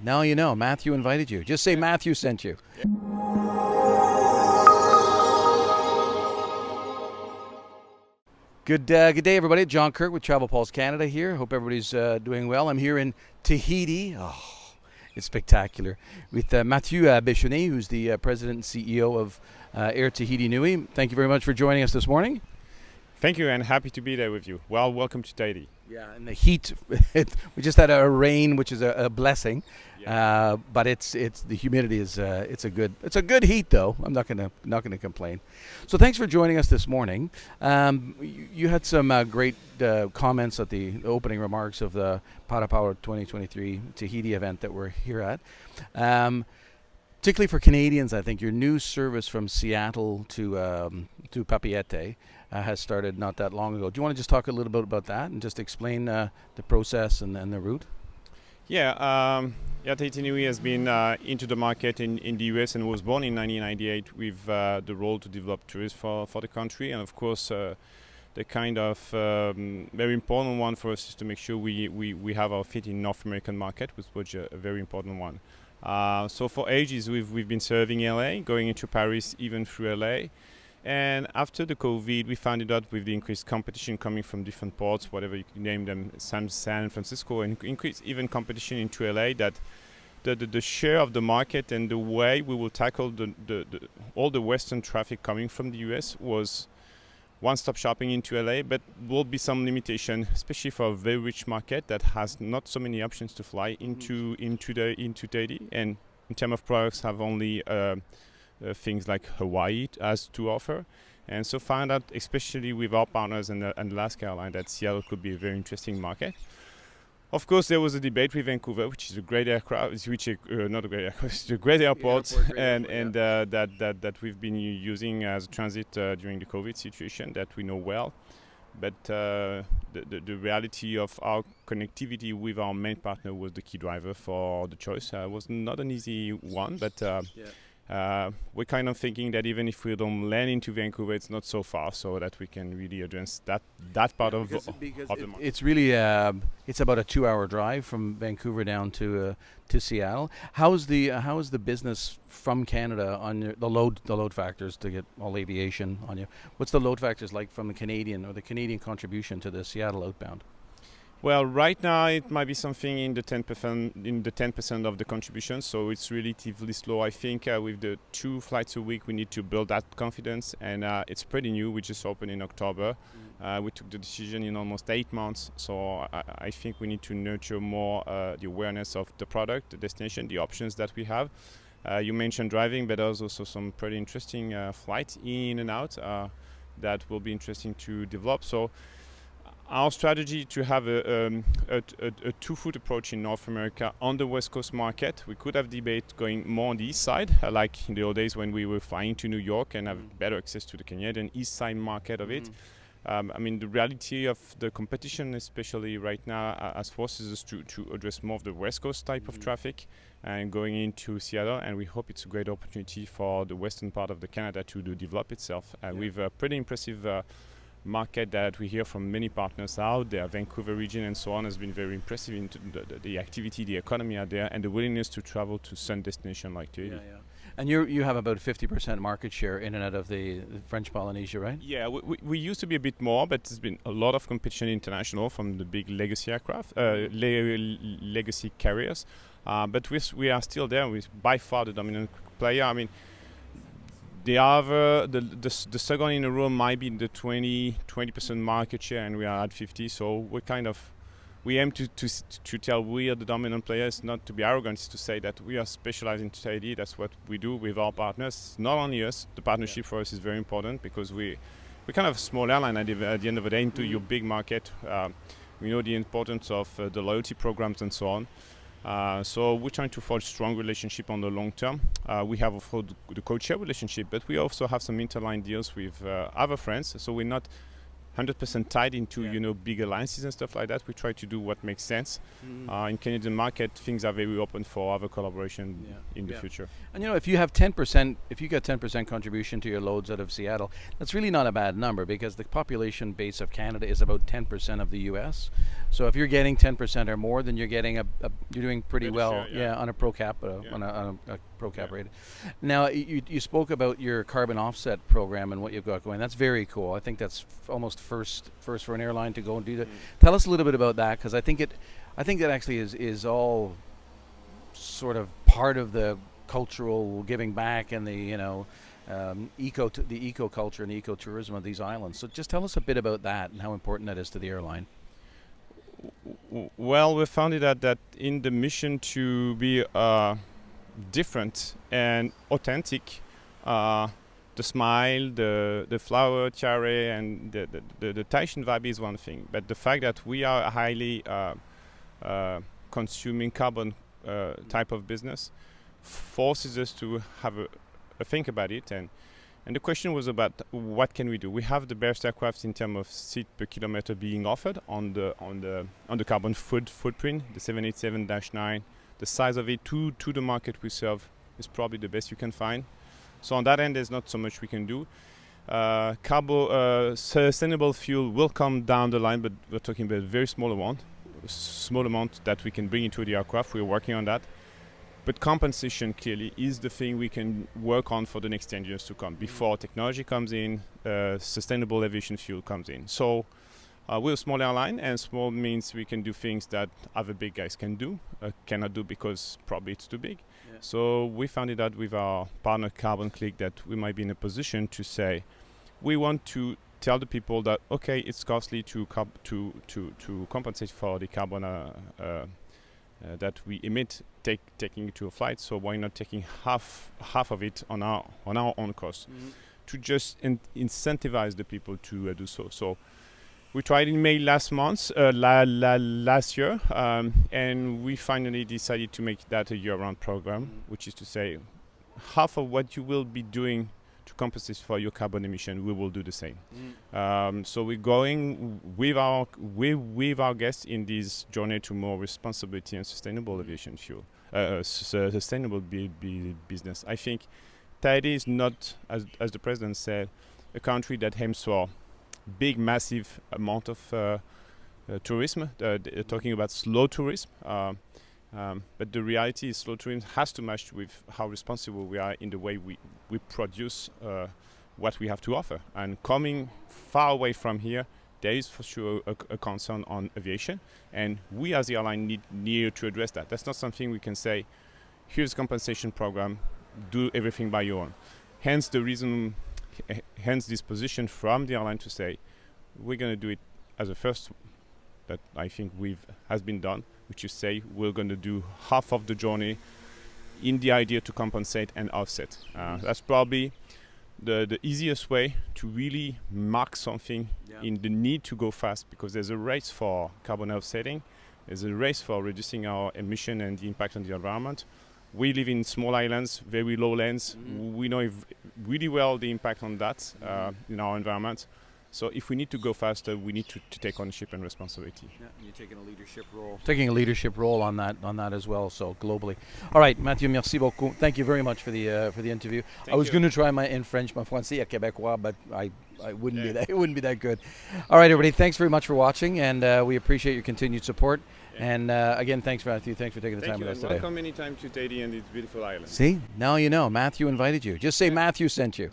Now you know. Mathieu invited you. Just say Mathieu sent you. Good day, everybody. John Kirk with Travel Pulse Canada here. Hope everybody's doing well. I'm here in Tahiti. Oh, it's spectacular. With Mathieu Bechonnet, who's the President and CEO of Air Tahiti Nui. Thank you very much for joining us this morning. Thank you, and happy to be there with you. Well, welcome to Tahiti. Yeah, and the heat. We just had a rain, which is a blessing. Yeah. But it's the humidity is it's a good heat though. I'm not gonna complain. So thanks for joining us this morning. You had some great comments at the opening remarks of the Parapower 2023 Tahiti event that we're here at. Particularly for Canadians, I think your new service from Seattle to Papeete has started not that long ago. Do you want to just talk a little bit about that and just explain the process and the route? Yeah, Tahiti Nui has been into the market in the US and was born in 1998 with the role to develop tourists for the country. And of course, the kind of very important one for us is to make sure we have our feet in North American market, which was a very important one. So for ages, we've been serving LA, going into Paris, even through LA. And after the COVID, we found it out with the increased competition coming from different ports, whatever you can name them, San Francisco, and increased even competition into LA, that the share of the market and the way we will tackle all the Western traffic coming from the US was one-stop shopping into LA, but will be some limitation, especially for a very rich market that has not so many options to fly into Tahiti, and in terms of products have only things like Hawaii has to offer. And so found out, especially with our partners and Alaska Airlines, that Seattle could be a very interesting market. Of course, there was a debate with Vancouver, which is a great aircraft, not a great aircraft, it's a great airport, that we've been using as a transit during the COVID situation that we know well. But the reality of our connectivity with our main partner was the key driver for the choice. It was not an easy one, but we're kind of thinking that even if we don't land into Vancouver, it's not so far, so that we can really address that part of the market. It's really it's about a 2-hour drive from Vancouver down to Seattle. How is the business from Canada on the load factors, to get all aviation on you? What's the load factors like from the Canadian contribution to the Seattle outbound? Well, right now it might be something in the 10% of the contribution, so it's relatively slow. I think with the 2 flights a week, we need to build that confidence, and it's pretty new. We just opened in October. We took the decision in almost 8 months, so I think we need to nurture more the awareness of the product, the destination, the options that we have. You mentioned driving, but there's also some pretty interesting flights in and out that will be interesting to develop. So our strategy to have a 2-foot approach in North America on the West Coast market. We could have debate going more on the east side, like in the old days when we were flying to New York and have better access to the Canadian east side market of it. I mean, the reality of the competition, especially right now, has forces us to address more of the West Coast type of traffic and going into Seattle. And we hope it's a great opportunity for the western part of the Canada to develop itself. With a pretty impressive market that we hear from many partners out there. Vancouver region and so on has been very impressive in the activity, the economy out there, and the willingness to travel to sun destination like Tahiti. Yeah. And you have about 50% market share in and out of the French Polynesia, right? Yeah, we used to be a bit more, but there's been a lot of competition international from the big legacy aircraft, legacy carriers. But we are still there. We're by far the dominant player. I mean, the second in a row might be the 20% market share, and we are at 50. So we aim to tell we are the dominant players, not to be arrogant, is to say that we are specialized in Tahiti. That's what we do with our partners. Not only us, the partnership for us is very important, because we're kind of a small airline at the end of the day into your big market. We know the importance of the loyalty programs and so on. So we're trying to forge strong relationship on the long term. We have, of course, the code-share relationship, but we also have some interline deals with other friends. So we're not 100% tied into big alliances and stuff like that. We try to do what makes sense. In Canadian market, things are very open for other collaboration in the future. And if you have 10%, if you get 10% contribution to your loads out of Seattle, that's really not a bad number, because the population base of Canada is about 10% of the U.S. So if you're getting 10% or more, then you're getting you're doing pretty Fair well, share, yeah. on a pro capita, Yeah. on a pro cap Yeah. rate. Now you spoke about your carbon offset program and what you've got going. That's very cool. I think that's almost first for an airline to go and do that. Tell us a little bit about that, because I think that actually is all sort of part of the cultural giving back and the eco culture and eco tourism of these islands. So just tell us a bit about that and how important that is to the airline. Well, we found it that in the mission to be different and authentic, the smile, the flower cherry, and the Tahitian vibe is one thing. But the fact that we are a highly consuming carbon type of business forces us to have a think about it. And the question was about what can we do. We have the best aircraft in terms of seat per kilometer being offered on the carbon footprint. The 787-9, the size of it to the market we serve is probably the best you can find. So on that end, there's not so much we can do. Sustainable fuel will come down the line, but we're talking about a very small amount that we can bring into the aircraft. We're working on that. But compensation clearly is the thing we can work on for the next 10 years to come before technology comes in, sustainable aviation fuel comes in. So we're a small airline, and small means we can do things that other big guys cannot do because probably it's too big. Yeah. So we found it out with our partner Carbon Click that we might be in a position to say we want to tell the people that okay, it's costly to compensate for the carbon that we emit taking it to a flight, so why not taking half of it on our own cost to just incentivize the people to do so. So we tried in May last year, and we finally decided to make that a year-round program, which is to say half of what you will be doing to compensate for your carbon emission, we will do the same. So we're going with our guests in this journey to more responsibility and sustainable aviation fuel, sustainable business. I think Tahiti is not, as the president said, a country that aims for big, massive amount of tourism. Talking about slow tourism. But the reality is slow tourism has to match with how responsible we are in the way we produce what we have to offer. And coming far away from here, there is for sure a concern on aviation. And we as the airline need to address that. That's not something we can say, here's a compensation program, do everything by your own. Hence this position from the airline to say, we're going to do it as a first that I think has been done, which is say we're going to do half of the journey in the idea to compensate and offset. That's probably the easiest way to really mark something in the need to go fast, because there's a race for carbon offsetting, there's a race for reducing our emission and the impact on the environment. We live in small islands, very low lands. We know really well the impact on that in our environment. So if we need to go faster, we need to take ownership and responsibility. Yeah, and you're taking a leadership role. Taking a leadership role on that as well. So globally. All right, Mathieu, merci beaucoup. Thank you very much for the interview. I was going to try in French, my français est québécois, but I wouldn't be that. It wouldn't be that good. All right, everybody. Thanks very much for watching, and we appreciate your continued support. And again, thanks, Mathieu. Thanks for taking the time with us today. Welcome anytime to Tahiti and its beautiful island. See, now you know. Mathieu invited you. Just say Mathieu sent you.